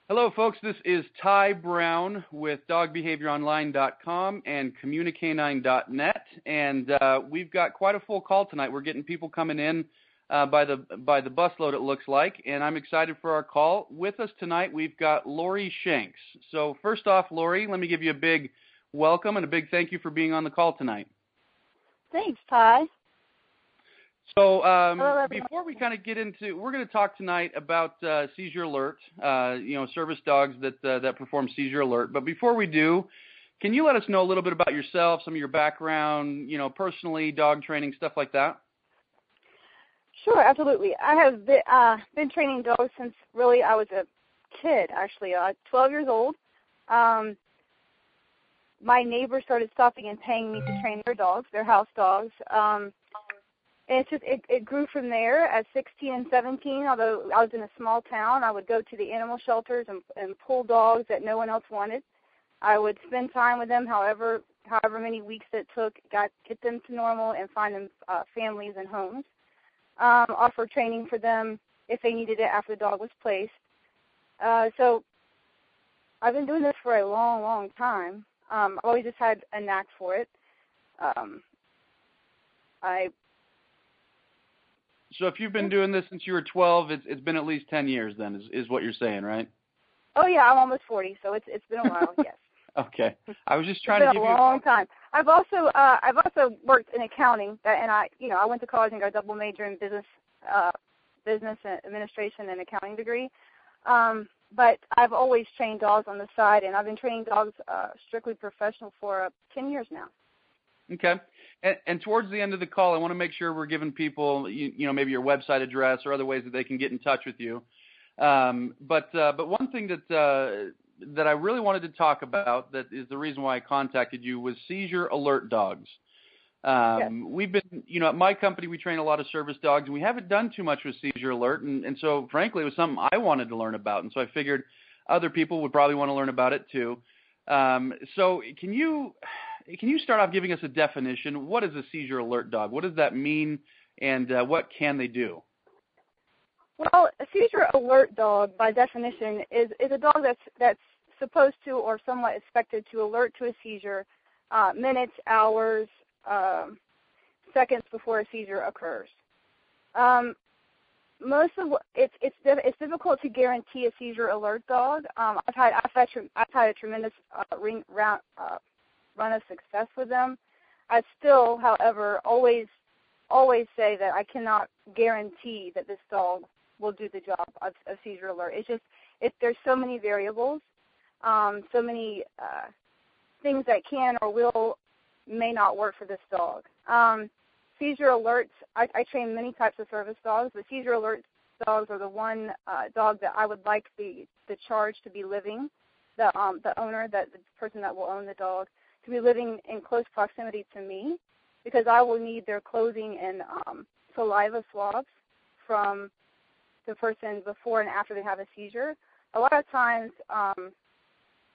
Hello, folks. This is Ty Brown with DogBehaviorOnline.com and CommuniCanine.net, and we've got quite a full call tonight. We're getting people coming in by the busload, it looks like, and I'm excited for our call. With us tonight, we've got Lori Shanks. So first off, Lori, let me give you a big welcome and a big thank you for being on the call tonight. Thanks, Ty. So before we kind of get into, we're going to talk tonight about Seizure Alert, service dogs that perform Seizure Alert. But before we do, can you let us know a little bit about yourself, some of your background, personally, dog training, stuff like that? Sure, absolutely. I have been training dogs since really I was a kid, actually, 12 years old. My neighbors started stopping and paying me to train their dogs, their house dogs. And it grew from there. At 16 and 17, although I was in a small town, I would go to the animal shelters and pull dogs that no one else wanted. I would spend time with them, however many weeks it took, get them to normal and find them families and homes. Offer training for them if they needed it after the dog was placed. So I've been doing this for a long, long time. I've always just had a knack for it. So if you've been doing this since you were 12, it's been at least 10 years then, is what you're saying, right? Oh yeah, I'm almost 40, so it's been a while. Yes. Okay. I was just trying to give you a long time. I've also worked in accounting, and I went to college and got a double major in business administration and accounting degree. But I've always trained dogs on the side, and I've been training dogs strictly professional for 10 years now. Okay. And towards the end of the call, I want to make sure we're giving people, maybe your website address or other ways that they can get in touch with you. But one thing that I really wanted to talk about, that is the reason why I contacted you, was Seizure Alert dogs. Yes. We've been, at my company, we train a lot of service dogs, and we haven't done too much with Seizure Alert, and so, frankly, it was something I wanted to learn about, and so I figured other people would probably want to learn about it, too. So can you start off giving us a definition? What is a Seizure Alert dog? What does that mean, and what can they do? Well, a Seizure Alert dog, by definition, is a dog that's supposed to or somewhat expected to alert to a seizure minutes, hours, seconds before a seizure occurs. It's difficult to guarantee a Seizure Alert dog. I've had a tremendous run of success with them. I still, however, always say that I cannot guarantee that this dog will do the job of Seizure Alert. It's just there's so many variables, so many things that can or may not work for this dog. Seizure Alerts, I train many types of service dogs, but Seizure Alert dogs are the one dog that I would like the charge to be living, the owner, the person that will own the dog, to be living in close proximity to me, because I will need their clothing and saliva swabs from the person before and after they have a seizure. A lot of times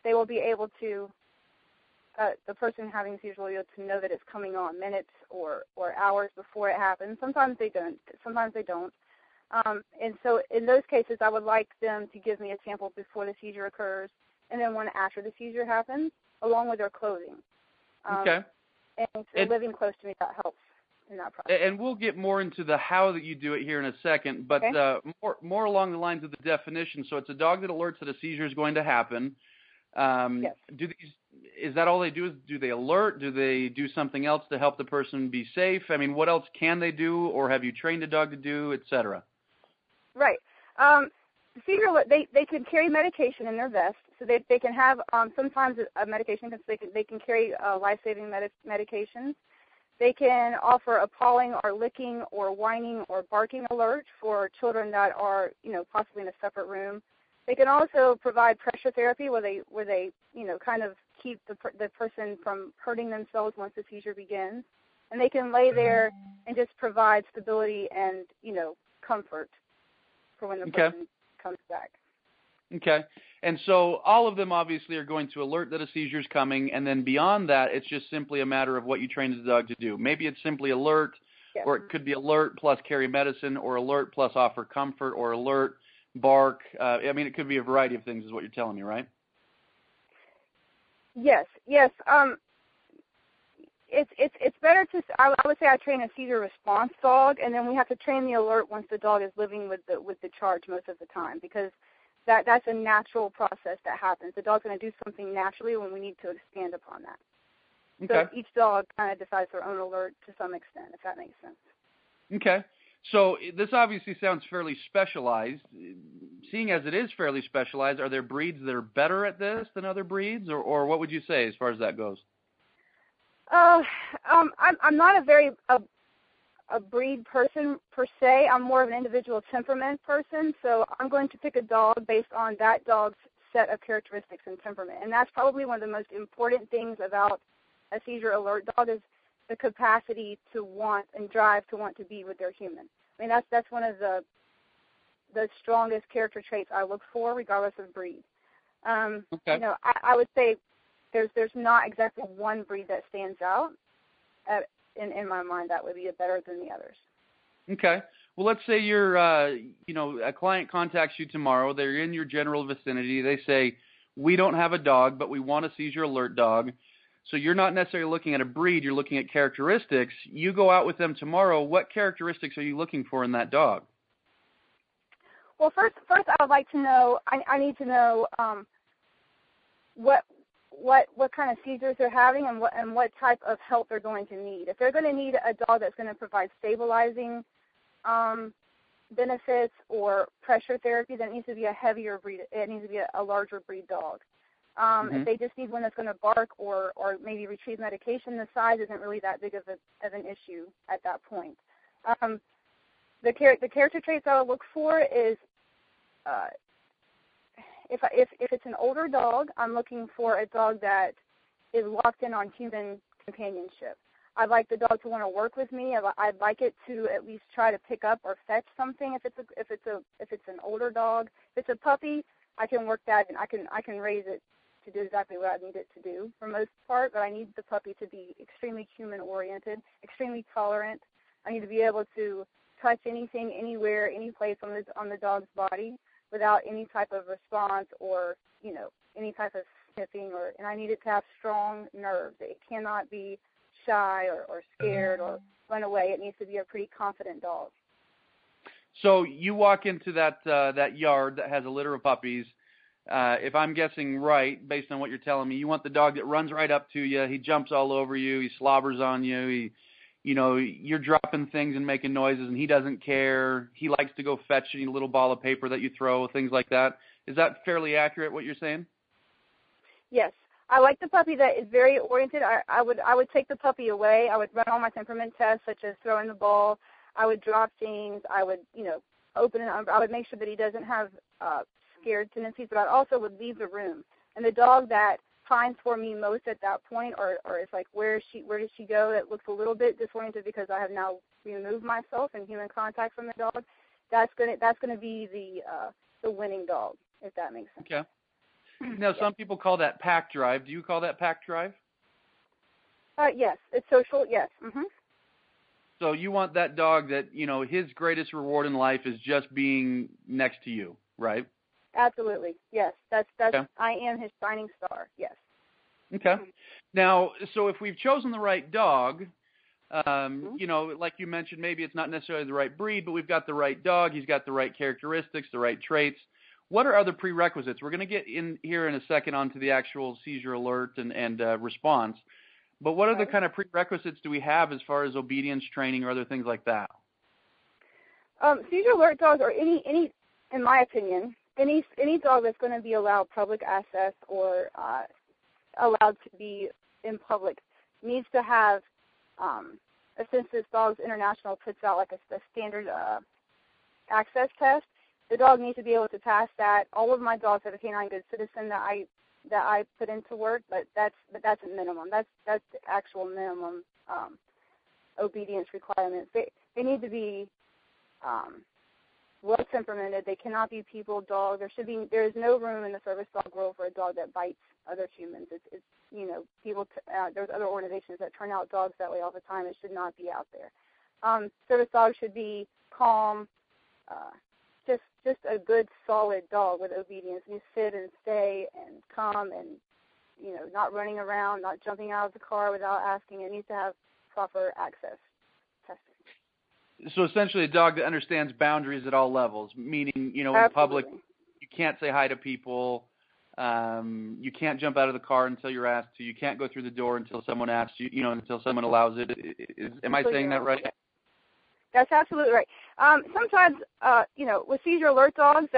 they will be able to, the person having a seizure will be able to know that it's coming on minutes or hours before it happens. Sometimes they don't. And so in those cases, I would like them to give me a sample before the seizure occurs and then one after the seizure happens, along with their clothing. Okay. And so living close to me, that helps in that process. And we'll get more into the how that you do it here in a second, but okay. More along the lines of the definition. So it's a dog that alerts that a seizure is going to happen. Yes. Is that all they do? Do they alert? Do they do something else to help the person be safe? I mean, what else can they do, or have you trained a dog to do, et cetera? Right. Seizure Alert, they can carry medication in their vest, so they can have sometimes a medication, because they can carry life-saving medications. They can offer a pawing or licking or whining or barking alert for children that are possibly in a separate room. They can also provide pressure therapy where they kind of keep the person from hurting themselves once the seizure begins, and they can lay there and just provide stability and comfort for when the person comes back. Okay. And so all of them obviously are going to alert that a seizure is coming, and then beyond that, it's just simply a matter of what you train the dog to do. Maybe it's simply alert, yes. or it could be alert plus carry medicine, or alert plus offer comfort, or alert bark? I mean, it could be a variety of things is what you're telling me, right? Yes. It's better to, I would say I train a seizure response dog, and then we have to train the alert once the dog is living with the charge most of the time, because that's a natural process that happens. The dog's going to do something naturally when we need to expand upon that. Okay. So each dog kind of decides their own alert to some extent, if that makes sense. Okay. So this obviously sounds fairly specialized. Seeing as it is fairly specialized, are there breeds that are better at this than other breeds, or what would you say as far as that goes? I'm not a breed person per se. I'm more of an individual temperament person, so I'm going to pick a dog based on that dog's set of characteristics and temperament. And that's probably one of the most important things about a seizure alert dog is the capacity to want and drive to want to be with their human. I mean, that's one of the strongest character traits I look for, regardless of breed. Okay. You know, I would say there's not exactly one breed that stands out. In my mind, that would be better than the others. Okay. Well, let's say you're, a client contacts you tomorrow. They're in your general vicinity. They say, we don't have a dog, but we want a seizure alert dog. So you're not necessarily looking at a breed. You're looking at characteristics. You go out with them tomorrow. What characteristics are you looking for in that dog? Well, first I would like to know. I need to know what kind of seizures they're having and what type of help they're going to need. If they're going to need a dog that's going to provide stabilizing benefits or pressure therapy, then it needs to be a heavier breed. It needs to be a larger breed dog. If they just need one that's going to bark or maybe retrieve medication, the size isn't really that big of an issue at that point. The character traits I would look for is if it's an older dog, I'm looking for a dog that is locked in on human companionship. I'd like the dog to want to work with me. I'd like it to at least try to pick up or fetch something. If it's an older dog, if it's a puppy, I can work that and I can raise it to do exactly what I need it to do for most part. But I need the puppy to be extremely human oriented, extremely tolerant. I need to be able to touch anything, anywhere, any place on the dog's body without any type of response or any type of sniffing, and I need it to have strong nerves. It cannot be shy or scared or run away. It needs to be a pretty confident dog. So you walk into that yard that has a litter of puppies. If I'm guessing right, based on what you're telling me, you want the dog that runs right up to you. He jumps all over you. He slobbers on you. You're dropping things and making noises, and he doesn't care. He likes to go fetch any little ball of paper that you throw, things like that. Is that fairly accurate, what you're saying? Yes. I like the puppy that is very oriented. I would take the puppy away. I would run all my temperament tests, such as throwing the ball. I would drop things. I would, open it. I would make sure that he doesn't have scared tendencies, but I also would leave the room. And the dog that finds for me most at that point, or it's like, where did she go? That looks a little bit disoriented because I have now removed myself in human contact from the dog. That's gonna be the winning dog, if that makes sense. Okay. Now, some people call that pack drive. Do you call that pack drive? Yes, it's social. Yes. Mm-hmm. So you want that dog that his greatest reward in life is just being next to you, right? Absolutely. Yes. That's okay. I am his shining star. Yes. Okay. Now, so if we've chosen the right dog, like you mentioned, maybe it's not necessarily the right breed, but we've got the right dog. He's got the right characteristics, the right traits. What are other prerequisites? We're going to get in here in a second onto the actual seizure alert and response. But what other kind of prerequisites do we have as far as obedience training or other things like that? Seizure alert dogs, or any, in my opinion, any dog that's going to be allowed public access or allowed to be in public needs to have, since this Dogs International puts out like a standard access test, the dog needs to be able to pass that. All of my dogs have a canine good citizen that I put into work, but that's a minimum. That's the actual minimum obedience requirements. They need to be well temperamented. They cannot be people dogs. There is no room in the service dog world for a dog that bites other humans. It's people. There's other organizations that turn out dogs that way all the time. It should not be out there. Service dogs should be calm, just a good, solid dog with obedience. You sit and stay and come and, not running around, not jumping out of the car without asking. It needs to have proper access testing. So essentially a dog that understands boundaries at all levels, meaning, in Absolutely. public, you can't say hi to people. You can't jump out of the car until you're asked to. You can't go through the door until someone asks you, until someone allows it. Am I saying that right? That's absolutely right. Sometimes, with seizure alert dogs,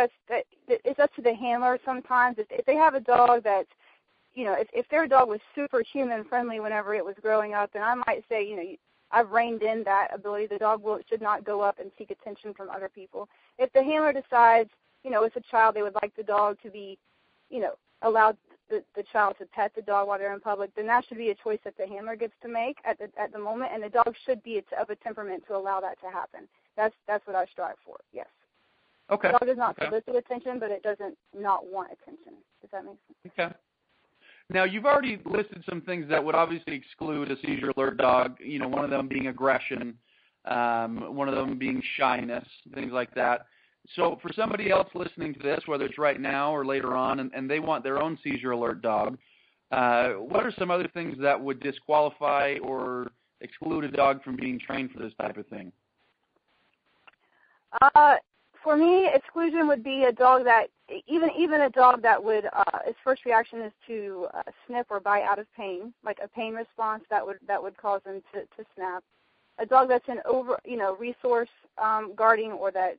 it's up to the handler. Sometimes, if they have a dog that's, if their dog was super human friendly whenever it was growing up, then I might say, I've reined in that ability. The dog should not go up and seek attention from other people. If the handler decides, it's a child, they would like the dog to be, allowed the child to pet the dog while they're in public, then that should be a choice that the handler gets to make at the moment, and the dog should be of a temperament to allow that to happen. That's what I strive for. Yes. Okay. The dog does not solicit attention, but it doesn't not want attention. Does that make sense? Okay. Now, you've already listed some things that would obviously exclude a seizure alert dog, one of them being aggression, one of them being shyness, things like that. So for somebody else listening to this, whether it's right now or later on, and they want their own seizure alert dog, what are some other things that would disqualify or exclude a dog from being trained for this type of thing? For me, exclusion would be a dog that, even a dog that would, its first reaction is to snip or bite out of pain, like a pain response that would cause them to snap. A dog that's an resource guarding, or that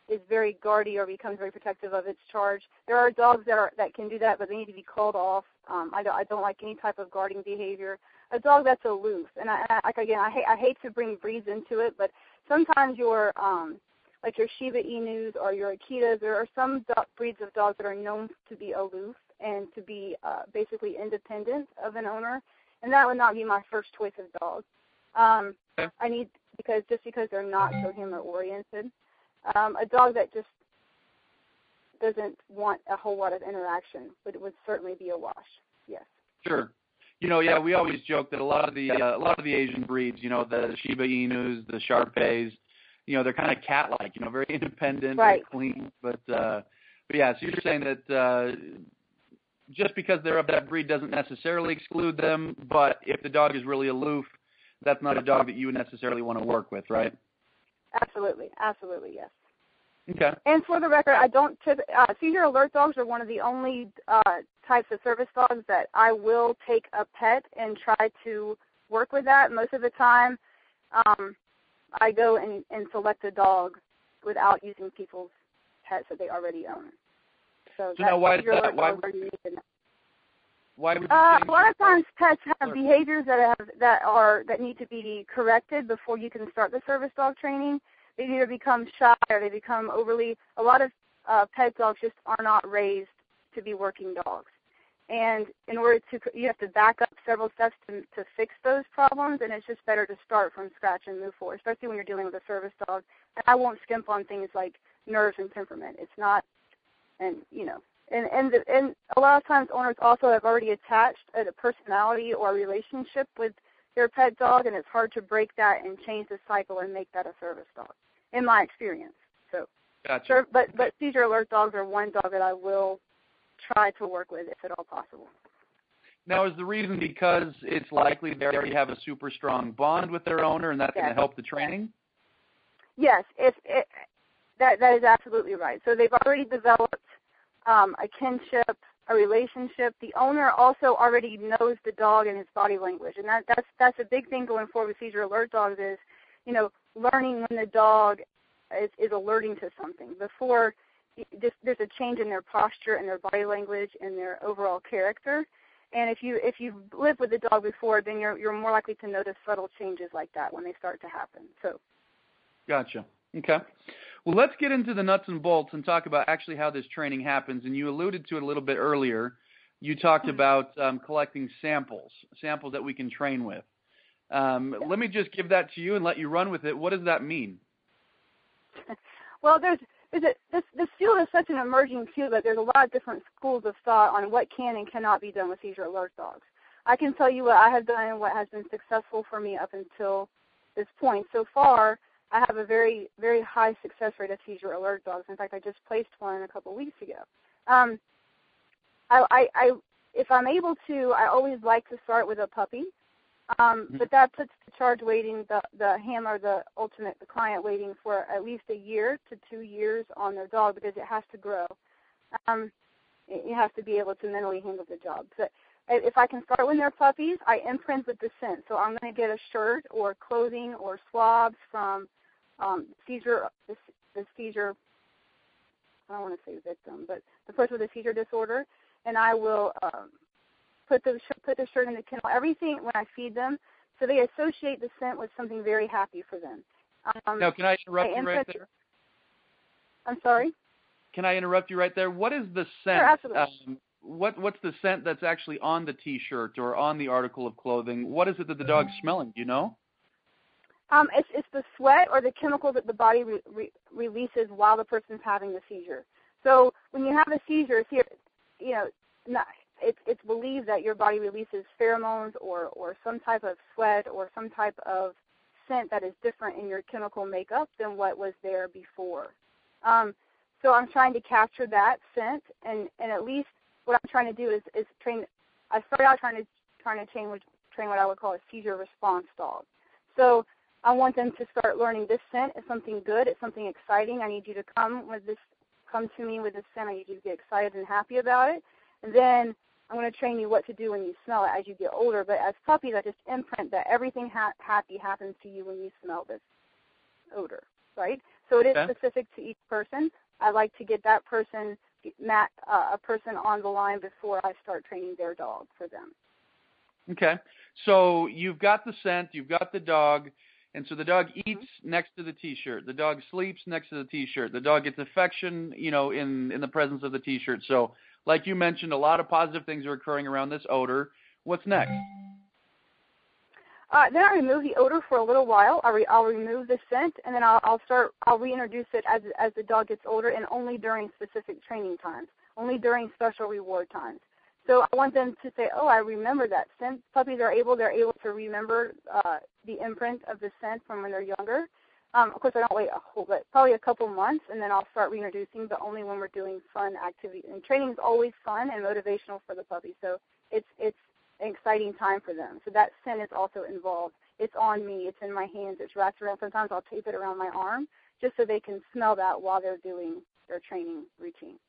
is very guardy or becomes very protective of its charge. There are dogs that can do that, but they need to be called off. I don't like any type of guarding behavior. A dog that's aloof, and I hate to bring breeds into it, but sometimes your like your Shiba Inus or your Akitas, there are some breeds of dogs that are known to be aloof and to be basically independent of an owner, and that would not be my first choice of dog. Because they're not so handler oriented. A dog that just doesn't want a whole lot of interaction would certainly be a wash. Yes. Sure. We always joke that a lot of the Asian breeds, the Shiba Inus, the Shar-Peis, they're kind of cat-like, very independent, right. Very clean. But yeah, so you're saying that just because they're of that breed doesn't necessarily exclude them, but if the dog is really aloof, that's not a dog that you would necessarily want to work with, right? Absolutely, yes. Okay. And for the record, I don't seizure alert dogs are one of the only types of service dogs that I will take a pet and try to work with that. Most of the time, I go and select a dog without using people's pets that they already own. So now why is that? Why would you a lot of times pets have behaviors that need to be corrected before you can start the service dog training. They either become shy or they become overly. A lot of pet dogs just are not raised to be working dogs, and in order to, you have to back up several steps to fix those problems. And it's just better to start from scratch and move forward, especially when you're dealing with a service dog. And I won't skimp on things like nerves and temperament. It's not, and And a lot of times owners also have already attached a personality or a relationship with their pet dog, and it's hard to break that and change the cycle and make that a service dog, in my experience. So, gotcha. But seizure alert dogs are one dog that I will try to work with if at all possible. Now, is the reason because it's likely they already have a super strong bond with their owner, and that's going to help the training? Yes, that is absolutely right. So they've already developed a kinship, a relationship. The owner also already knows the dog and his body language, and that's a big thing going forward with seizure alert dogs is, learning when the dog is alerting to something. Before, there's a change in their posture and their body language and their overall character. And if you lived with the dog before, then you're more likely to notice subtle changes like that when they start to happen. So. Gotcha. Okay. Well, let's get into the nuts and bolts and talk about actually how this training happens. And you alluded to it a little bit earlier. You talked about collecting samples that we can train with. Let me just give that to you and let you run with it. What does that mean? Well, this field is such an emerging field that there's a lot of different schools of thought on what can and cannot be done with seizure alert dogs. I can tell you what I have done and what has been successful for me up until this point. So far, I have a very, very high success rate of Seizure Alert dogs. In fact, I just placed one a couple weeks ago. If I'm able to, I always like to start with a puppy, but that puts the charge waiting, the handler, the client waiting for at least a year to 2 years on their dog because it has to grow. You have to be able to mentally handle the job. But if I can start when they're puppies, I imprint with the scent. So I'm going to get a shirt or clothing or swabs from the seizure, I don't want to say victim, but the person with a seizure disorder, and I will put the shirt in the kennel. Everything when I feed them, so they associate the scent with something very happy for them. Now, can I interrupt you right there? I'm sorry? Can I interrupt you right there? What is the scent? Sure, absolutely. What's the scent that's actually on the T-shirt or on the article of clothing? What is it that the dog's smelling? Do you know? It's the sweat or the chemical that the body releases while the person's having the seizure. So when you have a seizure, it's believed that your body releases pheromones or some type of sweat or some type of scent that is different in your chemical makeup than what was there before. So I'm trying to capture that scent, and at least what I'm trying to do is train. I started out trying to train what I would call a seizure response dog. So I want them to start learning this scent is something good, it's something exciting. I need you to come to me with this scent. I need you to get excited and happy about it. And then I'm going to train you what to do when you smell it as you get older. But as puppies, I just imprint that everything happy happens to you when you smell this odor, right? So it is specific to each person. I like to get that person, a person on the line before I start training their dog for them. Okay. So you've got the scent, you've got the dog, and so the dog eats next to the T-shirt. The dog sleeps next to the T-shirt. The dog gets affection, in the presence of the T-shirt. So like you mentioned, a lot of positive things are occurring around this odor. What's next? Then I remove the odor for a little while. I'll remove the scent, and then I'll reintroduce it as the dog gets older, and only during specific training times, only during special reward times. So I want them to say, "Oh, I remember that scent." Puppies are able to remember the imprint of the scent from when they're younger. Of course, I don't wait but probably a couple months, and then I'll start reintroducing, but only when we're doing fun activities. And training is always fun and motivational for the puppy, so it's an exciting time for them. So that scent is also involved. It's on me. It's in my hands. It's wrapped around. Sometimes I'll tape it around my arm just so they can smell that while they're doing their training routine.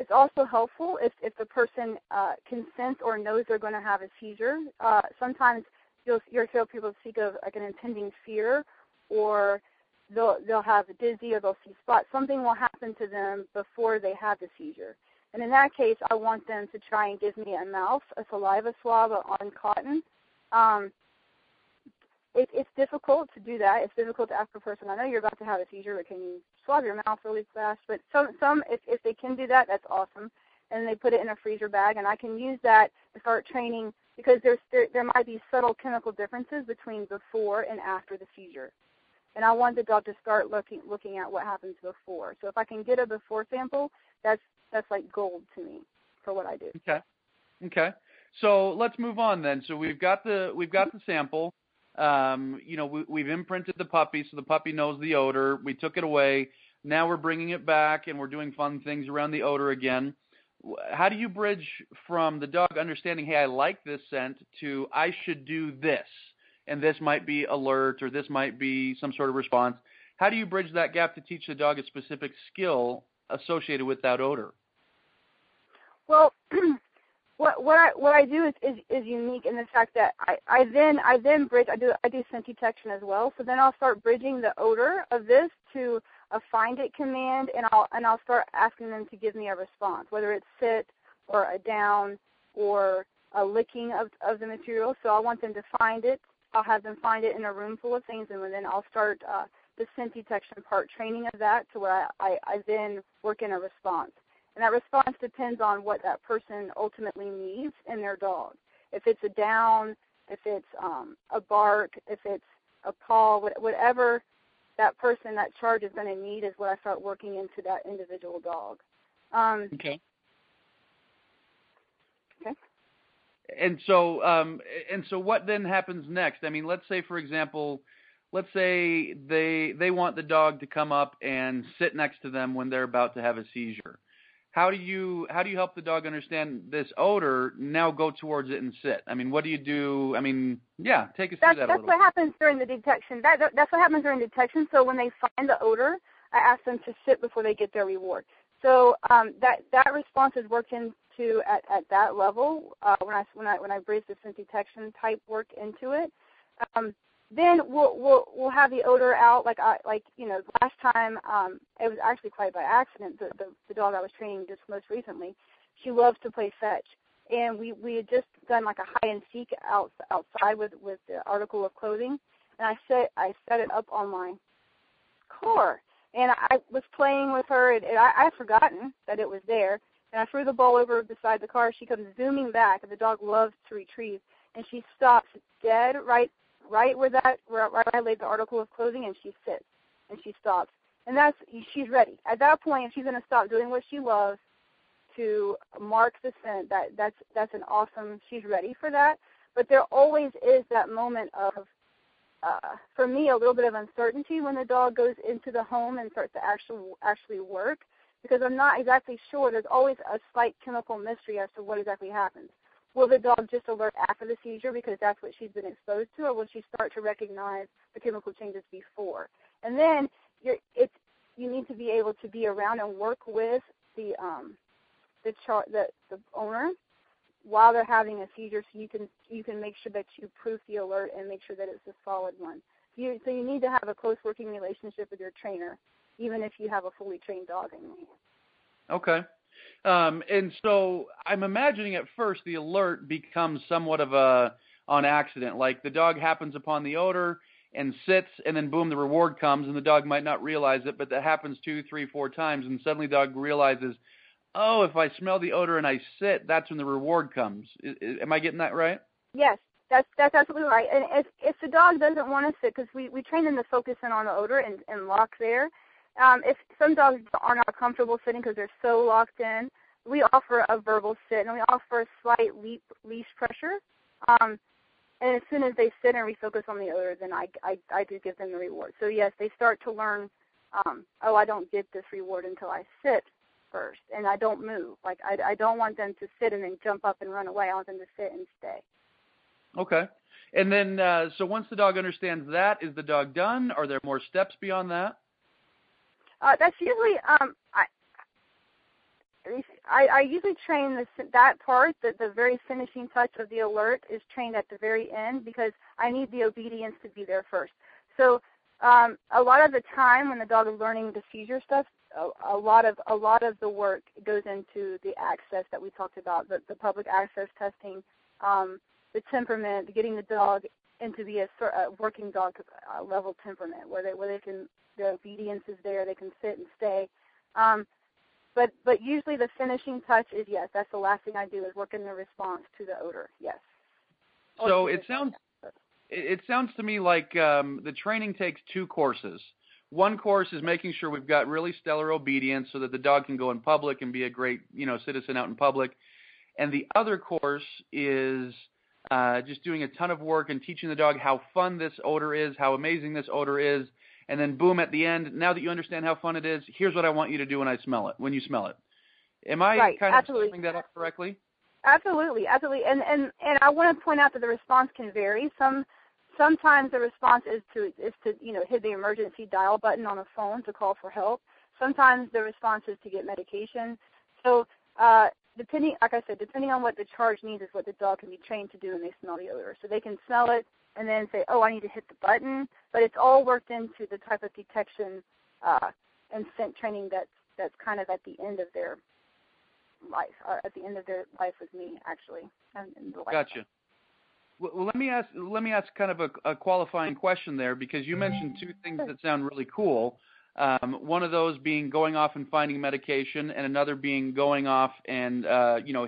It's also helpful if the person consents or knows they're going to have a seizure. Sometimes you'll hear people speak of like an impending fear, or they'll have a dizzy or they'll see spots. Something will happen to them before they have the seizure. And in that case, I want them to try and give me a saliva swab on cotton. It's difficult to do that. It's difficult to ask a person, I know you're about to have a seizure, but can you swab your mouth really fast? But some if they can do that, that's awesome. And they put it in a freezer bag, and I can use that to start training because there might be subtle chemical differences between before and after the seizure. And I want the dog to start looking at what happens before. So if I can get a before sample, that's like gold to me for what I do. Okay. So let's move on then. So we've got the sample. We've imprinted the puppy, so the puppy knows the odor. We took it away. Now we're bringing it back, and we're doing fun things around the odor again. How do you bridge from the dog understanding, hey, I like this scent, to I should do this, and this might be alert or this might be some sort of response? How do you bridge that gap to teach the dog a specific skill associated with that odor? Well, what I do is unique in the fact that I then bridge. I do scent detection as well. So then I'll start bridging the odor of this to a find it command, and I'll start asking them to give me a response, whether it's sit or a down or a licking of the material. So I want them to find it. I'll have them find it in a room full of things, and then I'll start the scent detection part training of that to where I then work in a response. And that response depends on what that person ultimately needs in their dog. If it's a down, if it's a bark, if it's a paw, whatever that person, that charge is going to need is what I start working into that individual dog. Okay. And so what then happens next? I mean, let's say, for example, let's say they want the dog to come up and sit next to them when they're about to have a seizure. How do you help the dog understand this odor? Now go towards it and sit. I mean, what do you do? I mean, yeah, take us through that a little. That's what happens during the detection. That's what happens during detection. So when they find the odor, I ask them to sit before they get their reward. So that response is worked into at that level when I bridge the scent detection type work into it. Then we'll have the odor out last time it was actually quite by accident. The dog I was training just most recently, she loves to play fetch, and we had just done like a hide and seek outside with the article of clothing, and I set it up on my car, and I was playing with her, and I'd forgotten that it was there, and I threw the ball over beside the car. She comes zooming back, and the dog loves to retrieve, and she stops dead right where I laid the article of clothing, and she sits and she stops, and she's ready at that point. If she's going to stop doing what she loves to mark the scent, that's an awesome. She's ready for that. But there always is that moment of, for me, a little bit of uncertainty when the dog goes into the home and starts to actually work, because I'm not exactly sure. There's always a slight chemical mystery as to what exactly happens. Will the dog just alert after the seizure because that's what she's been exposed to, or will she start to recognize the chemical changes before? And then you need to be able to be around and work with the owner while they're having a seizure, so you can make sure that you proof the alert and make sure that it's a solid one. So you need to have a close working relationship with your trainer, even if you have a fully trained dog in there. Okay. And so I'm imagining at first the alert becomes somewhat of on accident, like the dog happens upon the odor and sits, and then boom, the reward comes, and the dog might not realize it, but that happens 2, 3, 4 times, and suddenly the dog realizes, oh, if I smell the odor and I sit, that's when the reward comes. Am I getting that right? Yes, that's absolutely right. And if the dog doesn't want to sit, because we train them to focus in on the odor and lock there. If some dogs are not comfortable sitting because they're so locked in, we offer a verbal sit, and we offer a slight leash pressure. And as soon as they sit and refocus on the odor, then I do give them the reward. So, yes, they start to learn, I don't get this reward until I sit first, and I don't move. Like, I don't want them to sit and then jump up and run away. I want them to sit and stay. Okay. And then, so once the dog understands that, is the dog done? Are there more steps beyond that? That's usually I usually train that part, the very finishing touch of the alert is trained at the very end, because I need the obedience to be there first. So a lot of the time when the dog is learning the seizure stuff, a lot of the work goes into the access that we talked about, the public access testing, the temperament, getting the dog into be a working dog level temperament, where they can, the obedience is there, they can sit and stay. But usually the finishing touch is, yes, that's the last thing I do, is work in the response to the odor, yes. So it sounds to me like the training takes 2 courses. One course is making sure we've got really stellar obedience so that the dog can go in public and be a great, citizen out in public. And the other course is just doing a ton of work and teaching the dog how fun this odor is, how amazing this odor is. And then, boom, at the end, now that you understand how fun it is, here's what I want you to do when you smell it. Am I kind of summing that up correctly? Absolutely. And I want to point out that the response can vary. Sometimes the response is to hit the emergency dial button on a phone to call for help. Sometimes the response is to get medication. So depending on what the charge needs is what the dog can be trained to do when they smell the odor. So they can smell it and then say, oh, I need to hit the button. But it's all worked into the type of detection and scent training that's kind of at the end of their life, at the end of their life with me, actually. Gotcha. Well, let me ask kind of a qualifying question there, because you mentioned 2 things that sound really cool. One of those being going off and finding medication, and another being going off and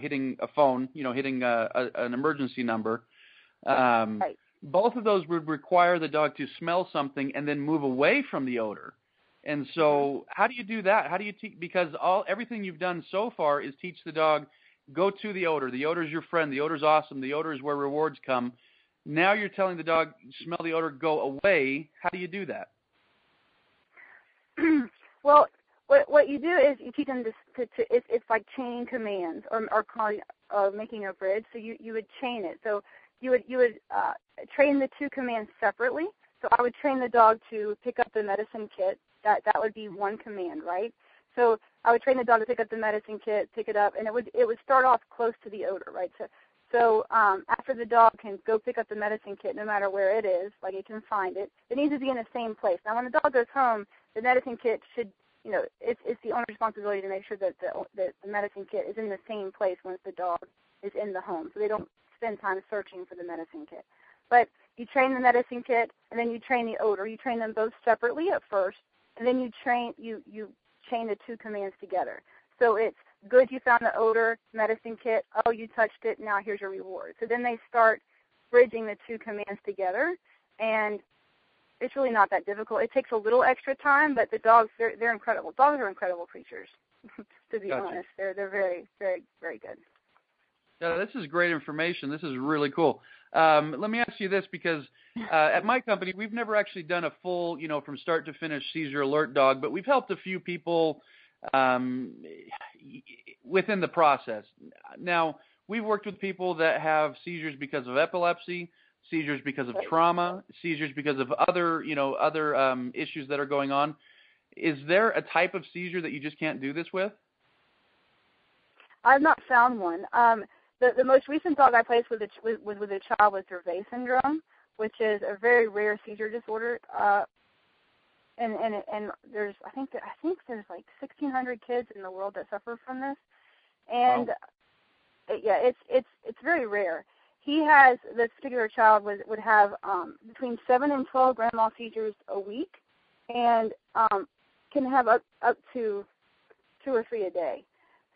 hitting a phone, hitting an emergency number. Right. Both of those would require the dog to smell something and then move away from the odor. And so how do you do that? How do you because everything you've done so far is teach the dog, go to the odor. The odor is your friend. The odor is awesome. The odor is where rewards come. Now you're telling the dog, smell the odor, go away. How do you do that? Well, what you do is you teach them it's like chain commands or calling making a bridge. So you would chain it. So you would train the two commands separately. So I would train the dog to pick up the medicine kit. That would be one command, right? So I would train the dog to pick up the medicine kit, pick it up, and it would start off close to the odor, right? So after the dog can go pick up the medicine kit, no matter where it is, like it can find it, it needs to be in the same place. Now, when the dog goes home, the medicine kit should, it's the owner's responsibility to make sure that the medicine kit is in the same place once the dog is in the home, so they don't spend time searching for the medicine kit. But you train the medicine kit, and then you train the odor. You train them both separately at first, and then you chain the two commands together. So it's good, you found the odor, medicine kit, oh, you touched it, now here's your reward. So then they start bridging the two commands together, and it's really not that difficult. It takes a little extra time, but the dogs, they're incredible. Dogs are incredible creatures, to be honest. They're very, very, very good. Yeah, this is great information. This is really cool. Let me ask you this, because at my company, we've never actually done a full, from start to finish Seizure Alert dog, but we've helped a few people within the process. Now, we've worked with people that have seizures because of epilepsy, seizures because of trauma, seizures because of other issues that are going on. Is there a type of seizure that you just can't do this with? I've not found one. The most recent dog I placed with a child with Dravet syndrome, which is a very rare seizure disorder. And there's I think there's like 1,600 kids in the world that suffer from this, and it's very rare. This particular child would have between 7 and 12 grand mal seizures a week, and can have up to 2 or 3 a day.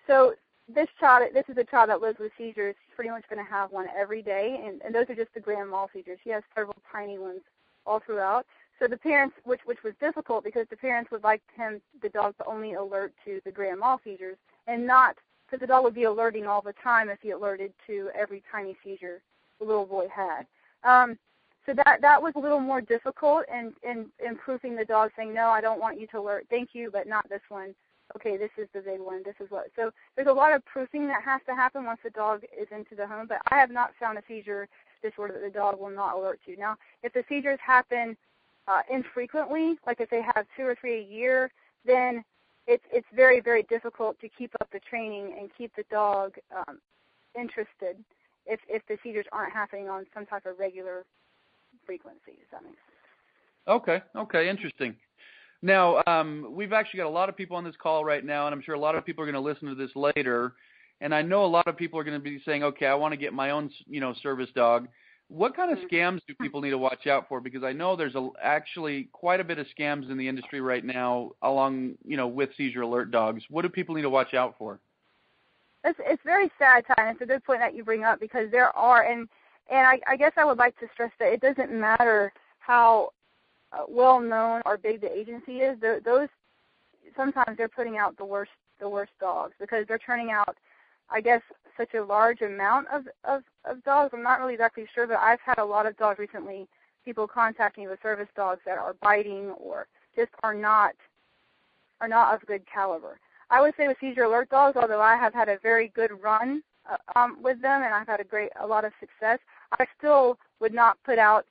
So this is a child that lives with seizures. He's pretty much going to have one every day, and those are just the grand mal seizures. He has several tiny ones all throughout. So the parents, which was difficult because the parents would like the dog to only alert to the grand mal seizures, and not, because the dog would be alerting all the time if he alerted to every tiny seizure the little boy had. So that was a little more difficult in proofing the dog, saying, no, I don't want you to alert, thank you, but not this one. Okay, this is the big one, this is what. So there's a lot of proofing that has to happen once the dog is into the home, but I have not found a seizure disorder that the dog will not alert to. Now, if the seizures happen infrequently, like if they have 2 or 3 a year, then it's very, very difficult to keep up the training and keep the dog interested if the seizures aren't happening on some type of regular frequency. Does that make sense? Okay, interesting. Now, we've actually got a lot of people on this call right now, and I'm sure a lot of people are going to listen to this later. And I know a lot of people are going to be saying, okay, I want to get my own, service dog. What kind of scams do people need to watch out for? Because I know there's actually quite a bit of scams in the industry right now along, with Seizure Alert dogs. What do people need to watch out for? It's very sad, Ty, and it's a good point that you bring up, because there are, and I guess I would like to stress that it doesn't matter how well-known or big the agency is. Those sometimes they're putting out the worst dogs, because they're turning out, I guess, such a large amount of dogs. I'm not really exactly sure, but I've had a lot of dogs recently, people contact me with service dogs that are biting or just are not of good caliber. I would say with Seizure Alert dogs, although I have had a very good run with them and I've had a lot of success, I still would not put out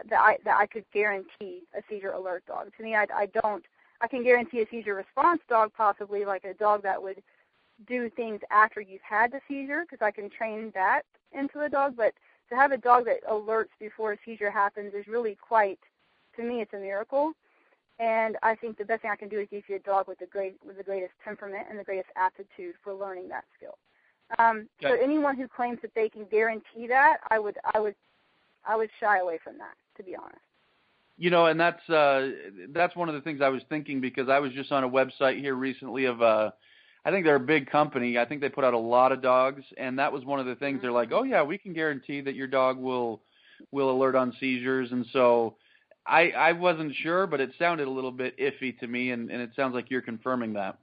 that I could guarantee a Seizure Alert dog. To me, I don't. I can guarantee a Seizure Response dog, possibly, like a dog that would do things after you've had the seizure, because I can train that into a dog. But to have a dog that alerts before a seizure happens is really quite, to me, it's a miracle. And I think the best thing I can do is give you a dog with the greatest temperament and the greatest aptitude for learning that skill. So anyone who claims that they can guarantee that, I would shy away from that, to be honest. And that's one of the things I was thinking, because I was just on a website here recently of I think they're a big company. I think they put out a lot of dogs, and that was one of the things. They're like, oh yeah, we can guarantee that your dog will alert on seizures. And so I wasn't sure, but it sounded a little bit iffy to me, and it sounds like you're confirming that.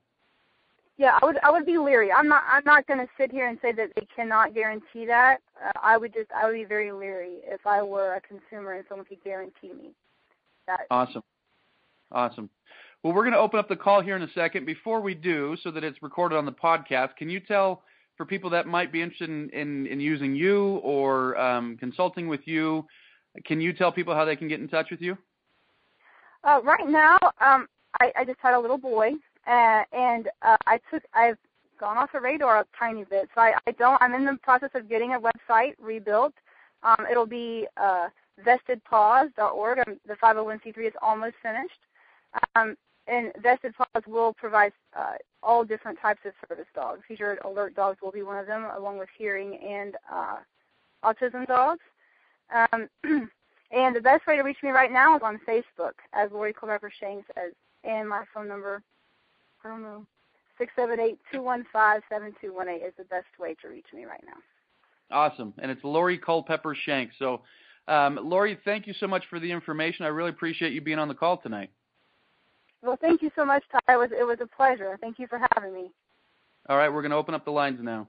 Yeah, I would be leery. I'm not going to sit here and say that they cannot guarantee that. I would be very leery if I were a consumer and someone could guarantee me that. Awesome. Well, we're going to open up the call here in a second. Before we do, so that it's recorded on the podcast, can you tell, for people that might be interested in using you or consulting with you, can you tell people how they can get in touch with you? Right now, I just had a little boy, and I've gone off the radar a tiny bit. So I'm in the process of getting a website rebuilt. It'll be vestedpaws.org. The 501c3 is almost finished. And Vested Paws will provide all different types of service dogs. Seizure Alert dogs will be one of them, along with hearing and autism dogs. And the best way to reach me right now is on Facebook as Lori Culpepper Shanks, and my phone number, 678-215-7218 is the best way to reach me right now. Awesome. And it's Lori Culpepper Shanks. So, Lori, thank you so much for the information. I really appreciate you being on the call tonight. Well, thank you so much, Ty. It was a pleasure. Thank you for having me. All right, we're going to open up the lines now.